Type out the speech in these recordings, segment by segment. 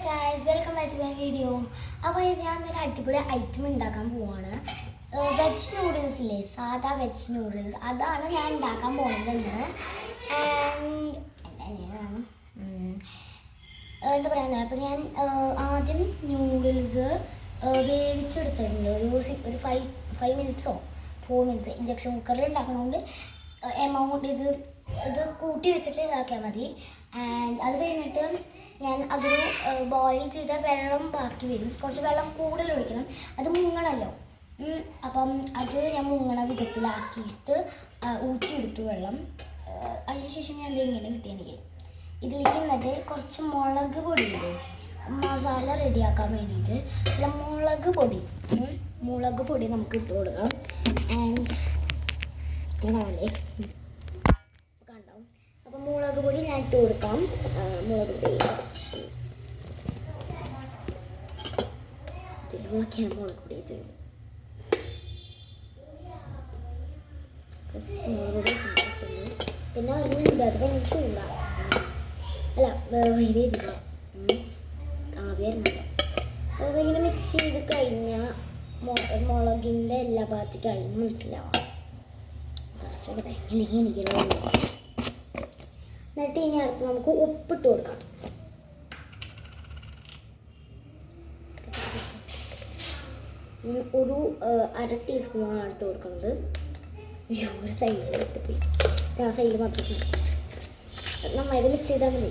Guys welcome back to my video. അപ്പോൾ ഞാൻ ഒരു അടിപൊളി ഐറ്റം ഉണ്ടാക്കാൻ പോവാണ്. വെജ് നൂഡിൽസ് ഇല്ലേ, സാധാ വെജ് നൂഡിൽസ്, അതാണ് ഞാൻ ഉണ്ടാക്കാൻ പോകുന്നത്. എന്താ പറയുക, അപ്പോൾ ഞാൻ ആദ്യം നൂഡിൽസ് വേവിച്ചെടുത്തിട്ടുണ്ട്. ഒരു 5 മിനിറ്റ്സോ 4 മിനിറ്റ്സ് ഇൻഡക്ഷൻ കുക്കറിൽ ഉണ്ടാക്കണോണ്ട് എമൗണ്ട് ഇത് കൂട്ടി വെച്ചിട്ട് ഇതാക്കിയാൽ മതി. ആൻഡ് അത് കഴിഞ്ഞിട്ട് ഞാൻ അതൊരു ബോയിൽ ചെയ്ത വെള്ളം ബാക്കി വരും. കുറച്ച് വെള്ളം കൂടുതൽ ഒഴിക്കണം, അത് മുങ്ങണമല്ലോ. അപ്പം അത് ഞാൻ മുങ്ങണ വിധത്തിലാക്കിയിട്ട് ഊറ്റിയെടുത്തു വെള്ളം. അതിനുശേഷം ഞാൻ ഇത് ഇങ്ങനെ കിട്ടിയെനിക്ക് ഇതിലേക്ക് എന്നിട്ട് കുറച്ച് മുളക് പൊടിയില്ലേ, മസാല റെഡിയാക്കാൻ വേണ്ടിയിട്ട് മുളക് പൊടി നമുക്ക് ഇട്ട് കൊടുക്കാം. ആൻഡ് കണ്ടാവും. അപ്പം മുളക് പൊടി ഞാൻ ഇട്ട് കൊടുക്കാം. മുളക് പൊടി മുളക് പൊടി ഇട്ട് പിന്നെ ഒരു മിനിറ്റ് അത് കഴിഞ്ഞിട്ടില്ല, അല്ല വൈകിട്ട് ഇരിക്കുക ആവിയായിരുന്നല്ലോ. അതിങ്ങനെ മിക്സ് ചെയ്ത് കഴിഞ്ഞാൽ മുളകിൻ്റെ എല്ലാ ഭാഗത്തേക്കും അതിന് മനസ്സിലാവാം. അല്ലെങ്കിൽ എനിക്കുള്ള എന്നിട്ട് ഇനി അടുത്ത് നമുക്ക് ഉപ്പിട്ട് കൊടുക്കാം. ഒരു 1/2 ടീസ്പൂണാണ് ഇട്ട് കൊടുക്കുന്നത്. ഒരു സൈഡിൽ ഇട്ടുപോയി, ആ സൈഡിൽ മാത്രം നന്നായിട്ട് മിക്സ് ചെയ്താൽ മതി.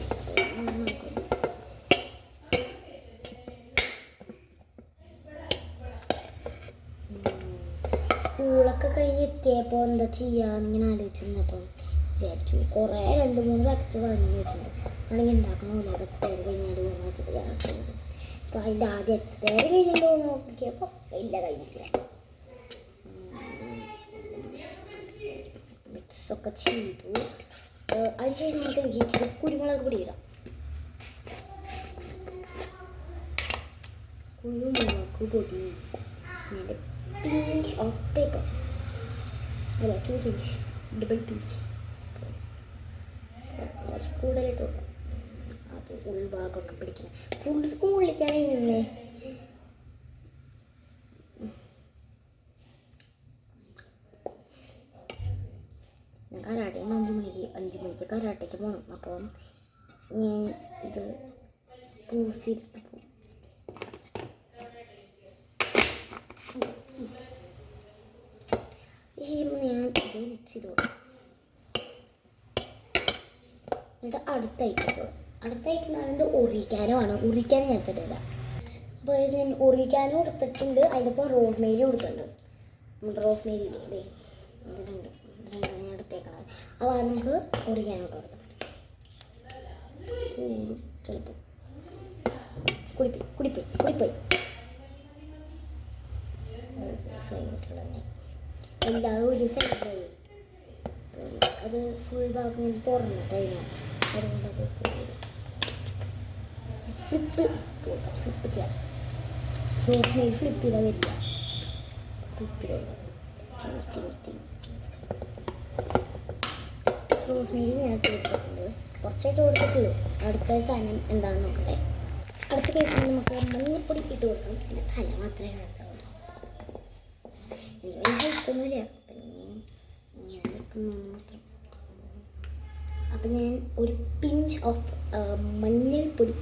സ്കൂളൊക്കെ കഴിഞ്ഞ് എത്തിയപ്പോൾ എന്താ ചെയ്യാന്നിങ്ങനെ ആലോചിച്ചിരുന്നപ്പം വിചാരിച്ചു കുറേ 2-3 പാക്കറ്റ് വാങ്ങി വെച്ചിട്ടുണ്ട്. ആണെങ്കിൽ ഉണ്ടാക്കണമില്ല, എക്സ്പയർ കഴിഞ്ഞാൽ വെച്ചിട്ട് ഇതാക്കുന്നത്. അപ്പോൾ അതിൻ്റെ ആദ്യം എക്സ്പയർ കഴിഞ്ഞിട്ടുണ്ടോ എന്ന് നോക്കിയപ്പോൾ ഇല്ല, കഴിഞ്ഞിട്ടില്ല. മിക്സൊക്കെ ചെയ്തു. അതിനുശേഷം നമുക്ക് ഇച്ചിരി കുരുമുളക് പൊടി ഇടാം. കുരുമുളക് പൊടി ഞാൻ pinch of paper, അല്ല 2 pinch, double pinch. കുറച്ച് കൂടുതലിട്ട് കൊടുക്കാം, അത് ഉൾഭാഗമൊക്കെ പിടിക്കണം. ഫുൾ സ്കൂളിലേക്കാണെങ്കിൽ കരാട്ടയാണ് 5 മണിക്ക് കരാട്ടയ്ക്ക് പോകണം. അപ്പം ഞാൻ ഇത് പൂസിട്ട് പോകും. ഞാൻ ഇത് മിക്സ് ചെയ്ത് കൊടുക്കും. എന്നിട്ട് അടുത്തായിട്ട് പറയുന്നത് ഒറിക്കാനോ ആണ്. ഒറിക്കാനോ ഞാൻ എടുത്തിട്ടില്ല. അപ്പോൾ ഞാൻ ഒറിക്കാനോ എടുത്തിട്ടുണ്ട്, അതിൻ്റെ റോസ്മേരി കൊടുത്തിട്ടുണ്ട്. റോസ്മേരി ഇല്ലേ, രണ്ടും ഞാൻ എടുത്തേക്കണം. അപ്പോൾ അത് നമുക്ക് ഒറിക്കാനോ കൊടുക്കാം. ചിലപ്പോൾ കുടിപ്പോയി സൈഡിട്ടുള്ള എല്ലാവരും ഒരു സൈഡായി അത് ഫുൾ ഭാഗം തുറന്നിട്ടായിരുന്നു. അതുകൊണ്ടത് ഫ്ലിപ്പ് ചെയ്യാം. റോസ്മേരി ഫ്ലിപ്പ് ചെയ്താൽ വരില്ല. റോസ്മേരി ഞാൻ ഇട്ട് കൊടുത്തിട്ടുണ്ട്, കുറച്ചായിട്ട് കൊടുത്തിട്ടുള്ളൂ. അടുത്ത സാധനം എന്താണെന്ന് നോക്കട്ടെ. അടുത്ത കേസിൽ നമുക്ക് മഞ്ഞപ്പൊടി ഇട്ട് കൊടുക്കാം. പിന്നെ തല മാത്രമേ ഉണ്ടാവുള്ളൂ. എനിക്ക് ഹൈറ്റൊന്നുമില്ല, ഇങ്ങനെ നിൽക്കുന്നു മാത്രം. അപ്പം ഞാൻ ഒരു പിഞ്ച് ഓഫ് മഞ്ഞൾപ്പൊടി,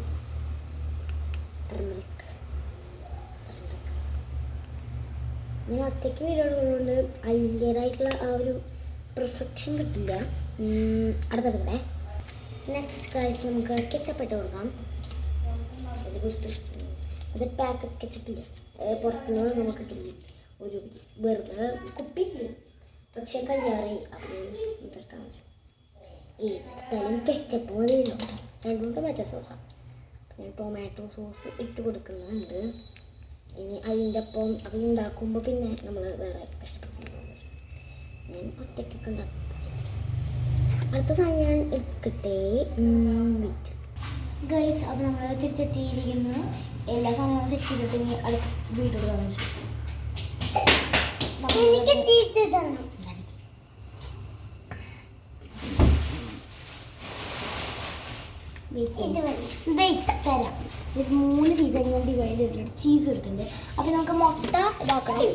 ഞാൻ ഒറ്റയ്ക്ക് വീടുള്ളതുകൊണ്ട് അതിൻ്റേതായിട്ടുള്ള ആ ഒരു പെർഫെക്ഷൻ കിട്ടില്ല. അടുത്തടുത്തേ നെക്സ്റ്റ് കാര്യം നമുക്ക് കെച്ചപ്പ് ഇട്ട് കൊടുക്കാം. അത് പാക്കറ്റ് കെച്ചപ്പില്ല, പുറത്തുനിന്ന് നമുക്ക് കിട്ടില്ല. ഒരു വെറുതെ കുപ്പിയില്ല, പക്ഷെ കഴിയാറേ. അപ്പം നിർത്താൻ പറ്റും. ഏതായാലും കെച്ചപ്പ് മതിയല്ലോ, 2 ടൊമാറ്റോ സോസാണ്. ഞാൻ ടൊമാറ്റോ സോസ് ഇട്ട് കൊടുക്കുന്നുണ്ട്. ഇനി അതിൻ്റെ ഒപ്പം അത് ഉണ്ടാക്കുമ്പോൾ പിന്നെ നമ്മൾ വേറെ കഷ്ടപ്പെടുന്നു. ഞാൻ ഒറ്റയ്ക്കൊക്കെ ഉണ്ടാക്കും. അടുത്ത സാധനം ഞാൻ എടുക്കട്ടെ, വീറ്റ് ഗൈസ്. അപ്പോൾ നമ്മൾ തിരിച്ചെത്തിയിരിക്കുന്നു. എല്ലാ സാധനങ്ങളും സെറ്റ് ചെയ്തിട്ട് ഇനി അടുത്ത വീട്ടിൽ കാണിച്ചു. തരാം. 3 പീസായി ഞാൻ ഡിവൈഡ് ചെയ്തിട്ടുണ്ട്. ചീസ് എടുത്തിട്ടുണ്ട്. അപ്പോൾ നമുക്ക് മുട്ട ഇതാക്കണം.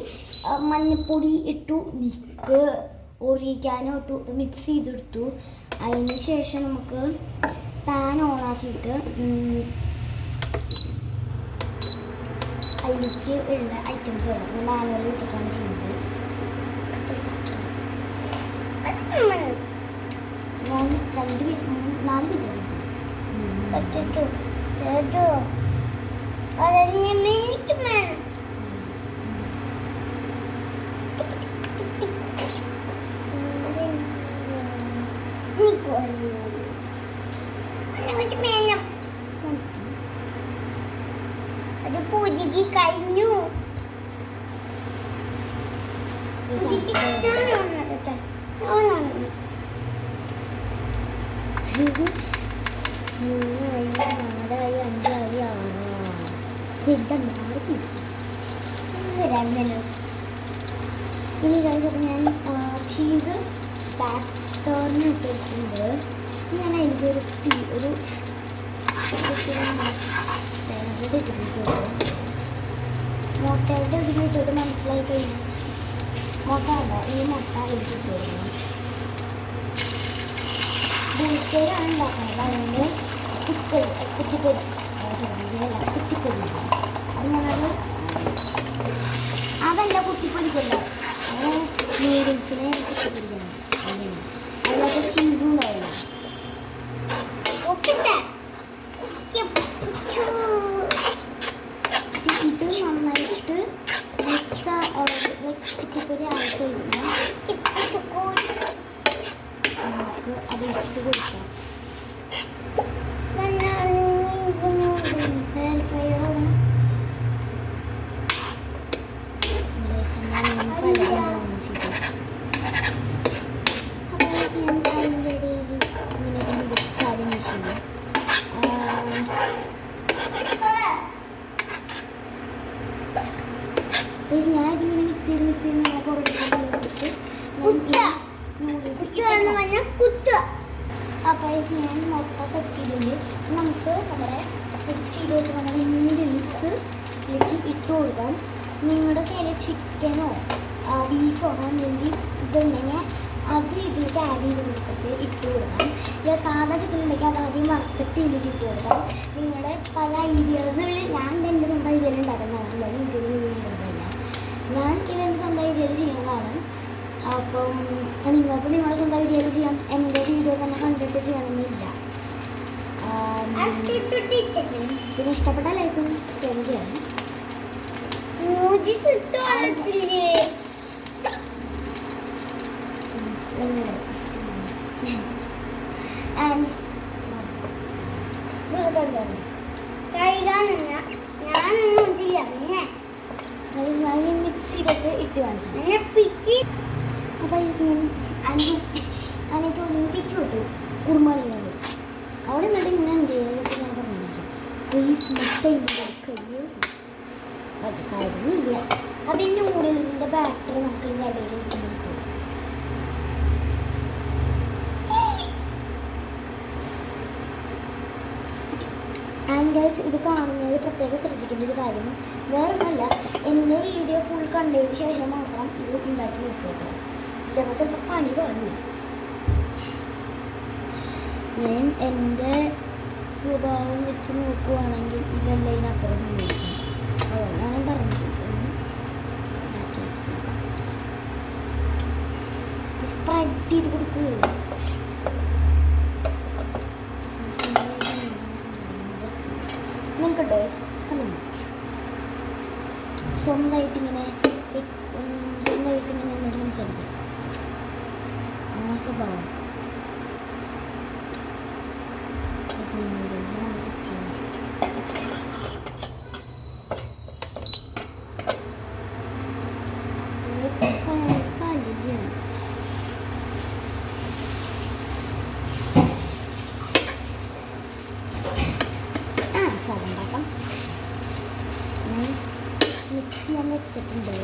മഞ്ഞപ്പൊടി ഇട്ടു, മിൽക്ക് ഒറിഗാനോ ഇട്ടു, മിക്സ് ചെയ്തെടുത്തു. അതിന് ശേഷം നമുക്ക് പാൻ ഓണാക്കിയിട്ട് അതിലേക്ക് ഉള്ള ഐറ്റംസ് വേണം. മാനുവൽ ഇട്ടിട്ടാണ് ചെയ്യുന്നത്. ഞാൻ 2 പീസ് 4 പീസ് എടുത്തു. അത് പൂജയ്ക്ക് കഴിഞ്ഞു. ഇനി കഴിച്ചപ്പോൾ ഞാൻ ചീസ് ബാറ്ററിന് ഇട്ടിട്ടുണ്ട്. ഞാൻ അതിലൊരു മുട്ടയുടെ ഇതിലിട്ടിട്ട് മനസ്സിലായി കഴിഞ്ഞു. മുട്ട അല്ല, ഈ മുട്ട ഇട്ടിട്ട് കൊടുക്കണം. ബൂച്ചയിലാണ് ഉണ്ടാക്കുന്നത്. അതുകൊണ്ട് കുത്തിപ്പൊടി അത് ഞാനത് അതല്ല കുത്തിപ്പൊടിക്കല്ല, അത് നൂഡിൽസിനെ കുത്തിപ്പൊടിക്കണം. അതിനകത്ത് ചീസും ഉണ്ടാവില്ല. ഇത് നന്നായിട്ട് മിക്സ് കുത്തിപ്പൊടി ആയി കഴിഞ്ഞാൽ നമുക്ക് അത് ഇട്ട് കൊടുക്കാം. എയർ ഫ്രയറാണ്. ഞാനിതിങ്ങനെ മിക്സ് ചെയ്ത് ഞാൻ പുറത്തേക്ക് നൂഡിൽസ് അപ്പോൾ ഞാൻ മുട്ട തട്ടിയിട്ടുണ്ട്. നമുക്ക് നമ്മുടെ മിക്സ് ചെയ്ത് വെച്ച് നമ്മുടെ നൂഡിൽസിലേക്ക് ഇട്ട് കൊടുക്കാം. നിങ്ങളുടെ കയ്യിൽ ചിക്കനോ ബീഫോ അല്ലെങ്കിൽ ഇതുണ്ടെങ്കിൽ അത് ഇതിലേക്ക് ആഡ് ചെയ്ത് കൊടുത്തിട്ട് ഇട്ട് കൊടുക്കാം. സാധാ ചിക്കൻ ഉണ്ടെങ്കിൽ അത് ആദ്യം വറുത്തിട്ട് ഇതിലേക്ക് ഇട്ട് കൊടുക്കാം. നിങ്ങളുടെ പല ഐഡിയാസുകളിൽ ഞാൻ എൻ്റെ സ്വന്തം ഐഡിയയിൽ ഉണ്ടാക്കുന്നതാണ്. എല്ലാവരും യൂട്യൂബിൽ ഉണ്ടാകുന്നില്ല. ഞാൻ ഇതെൻ്റെ സ്വന്തം ഐഡിയയിൽ ചെയ്യുന്നതാണ്. അപ്പം നിങ്ങൾക്ക് നിങ്ങളുടെ സ്വന്തം ഐഡിയയിൽ ചെയ്യാം. എൻ്റെ വീഡിയോ തന്നെ കണ്ടിട്ട് ചെയ്യണമെന്നില്ല. പിന്നെ ഇഷ്ടപ്പെട്ട ലൈക്കും സബ്സ്ക്രൈബ് ചെയ്യണം. മിക്സ് ചെയ്തിട്ട് ഇട്ട് കാണിച്ചു. അപ്പോൾ ഞാൻ തോന്നി പിച്ച് വിട്ടു കുറുമാണിക്കുന്നത്. അവിടെ നിന്നിട്ട് ഇങ്ങനെ എന്ത് ചെയ്യുന്നതൊക്കെ ഞാൻ പറഞ്ഞിരിക്കും. പ്ലീസ് മുട്ട കഴിയും. അത് കഴിഞ്ഞില്ല. അതിൻ്റെ നൂഡിൽസിൻ്റെ ബാറ്റർ നമുക്ക് ഇതിൻ്റെ ഇടയിൽ ഇട്ട് ആൻഡ് ഗൈസ്, ഇത് കാണുന്നത് പ്രത്യേകം ശ്രദ്ധിക്കേണ്ട ഒരു കാര്യം വേറൊന്നുമല്ല. എൻ്റെ വീഡിയോ ഫുൾ കണ്ടതിന് ശേഷം മാത്രം ഇത് ഉണ്ടാക്കി നോക്കുക. ഇല്ലെങ്കിൽ ചിലപ്പോൾ പണി പാടില്ല. ഞാൻ എൻ്റെ സ്വഭാവം വെച്ച് നോക്കുകയാണെങ്കിൽ ഇതെല്ലാം ഇതിനപ്പുറം സംഭവിക്കും. അതുകൊണ്ടാണ് പറഞ്ഞത്. സ്പ്രെഡ് ചെയ്ത് കൊടുക്കുക. നിങ്ങൾക്ക് ഡേസ് സ്വന്തമായിട്ടിങ്ങനെ എന്നോട് സംസാരിക്കാം. ആ സ്വഭാവം സാഹചര്യമാണ്. സ്ഥലം ഉണ്ടാക്കാം. ഞാൻ മിക്സ് ചെയ്യാൻ വെച്ചിട്ടുണ്ട്.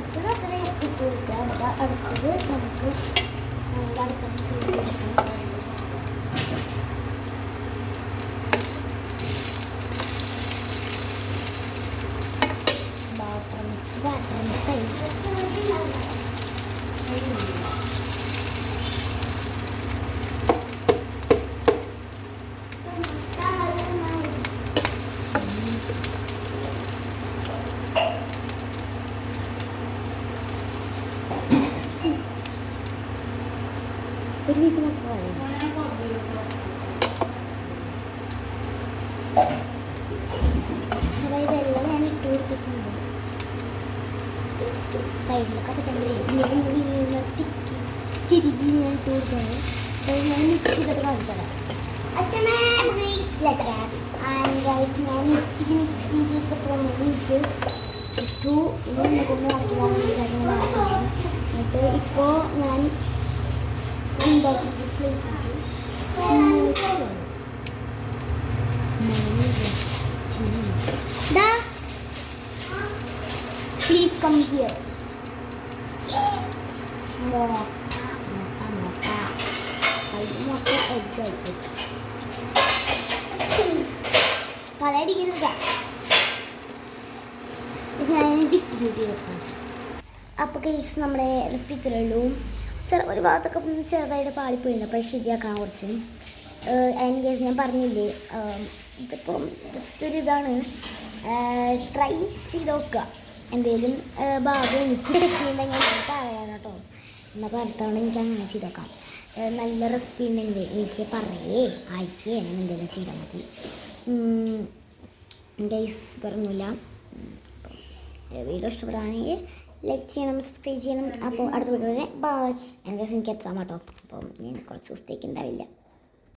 അത്ര ഇട്ട് കൊടുക്കുക. അടുത്തത് നമുക്ക് അടുത്ത ഇതെല്ലാം ഞാൻ ഇട്ട് കൊടുത്തിട്ടുണ്ട്. സൈഡിലൊക്കെ തിരികെ ഞാൻ ഇട്ട് കൊടുത്തത്. ഞാൻ മിക്സ് ചെയ്തിട്ട് കാണിച്ചത് അച്ഛനെ ബ്രീസിലെത്ര ഞാൻ മിക്സ് ചെയ്തിട്ട് മിനിറ്റ് ഇട്ടു. ഇനി എന്നെ കൊണ്ട് നടക്കില്ല. എന്നിട്ട് ഇപ്പോൾ ഞാൻ ഉണ്ടാക്കിയിട്ട് പ്ലേറ്റിട്ട് പ്ലീസ് കം ഹിയർ. കളയടിക്കരുത്. ഞാൻ ഡിസ്ട്രിബ്യൂട്ട് ചെയ്ത് വെക്കാം. അപ്പോൾ കേസ് നമ്മുടെ റെസിപ്പി ഇത്രയുള്ളൂ. ഒരു ഭാഗത്തൊക്കെ ചെറുതായിട്ട് പാളിപ്പോയില്ല, അപ്പോൾ ശരിയാക്കണം കുറച്ച്. ആൻഡ് കേസ് ഞാൻ പറഞ്ഞില്ലേ, ഇതിപ്പം ജസ്റ്റ് ഒരു ഇതാണ്, ട്രൈ ചെയ്ത് നോക്കുക. എന്തെങ്കിലും ഭാഗം എനിക്ക് തെറ്റിയിട്ടുണ്ടെങ്കിൽ ഞാൻ പറയാം കേട്ടോ. എന്നാൽ അടുത്തവണ എനിക്ക് അങ്ങനെ ചെയ്ത് നോക്കാം. നല്ല റെസിപ്പി ഉണ്ടെങ്കിൽ എനിക്ക് പറയേ അയക്കേ എന്തെങ്കിലും ചെയ്താൽ മതി. ഗൈസ് പറഞ്ഞില്ല. വീഡിയോ ഇഷ്ടപ്പെടുകയാണെങ്കിൽ ലൈക്ക് ചെയ്യണം, സബ്സ്ക്രൈബ് ചെയ്യണം. അപ്പോൾ അടുത്ത വീഡിയോ വരെ ബൈ. എനിക്ക് എക്സാം കേട്ടോ, അപ്പം ഞാൻ കുറച്ച് ദിവസത്തേക്ക് ഉണ്ടാവില്ല.